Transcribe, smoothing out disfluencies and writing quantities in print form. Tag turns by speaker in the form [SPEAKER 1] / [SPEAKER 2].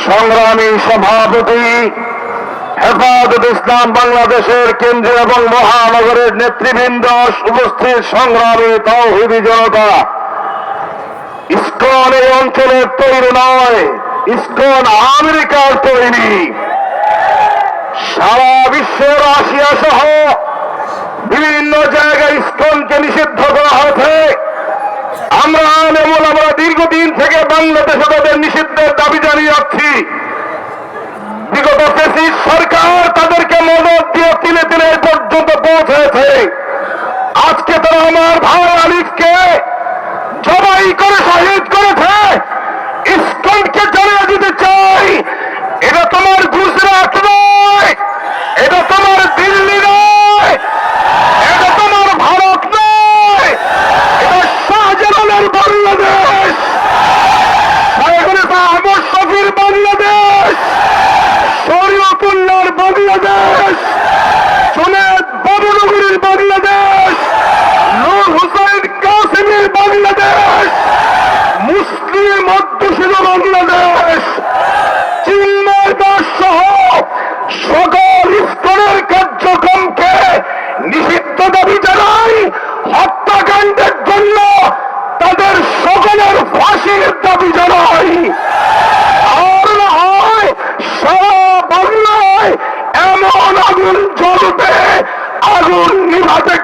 [SPEAKER 1] সংগ্রামী সভাপতি, হেফাজত ইসলাম বাংলাদেশের কেন্দ্রীয় এবং মহানগরের নেতৃবৃন্দ, উপস্থিত সংগ্রামী তাওহীদি জনতা। ইসকন এই অঞ্চলের তৈরি নয়, ইসকন আমেরিকার তৈরি। সারা বিশ্বের রাশিয়া সহ বিভিন্ন জায়গায় ইসকনকে নিষিদ্ধ করা হয়েছে। আমরা দীর্ঘদিন থেকে বাংলাদেশে তাদের নিষিদ্ধের দাবি জানিয়ে যাচ্ছি। বিগত ফ্যাসিস্ট সরকার তাদেরকে মদত দিয়ে তিলে তিলে পর্যন্ত পৌঁছেছে। আজকে তারা আমার ভাই আলিফকে জবাই করে শহীদ করেছে। ইসকনকে জানিয়ে দিতে চাই, এটা তোমার গুজরাট নয়, এটা তোমার দিল্লি নয়, এটা তোমার ভারত নয়, এটা শাহজালালের বাংলাদেশ, আহমদ শফির বাংলাদেশ, শরীয়তুল্লাহর বাংলাদেশ, জুনেদ বাবুনগরীর বাংলাদেশ, নূর হোসেন কাসেমের বাংলাদেশ, মুসলিম অধ্যুষিত বাংলাদেশ, চিন্ময় দাস সহ সকল স্তরের কার্যক্রমকে নিষিদ্ধ দাবি জানাই। হত্যাকাণ্ডের জন্য তাদের সকলের ফাঁসির দাবি জানাই। আর না হয় সারা বাংলায় এমন আগুন জ্বলবে, আগুন নিভাতে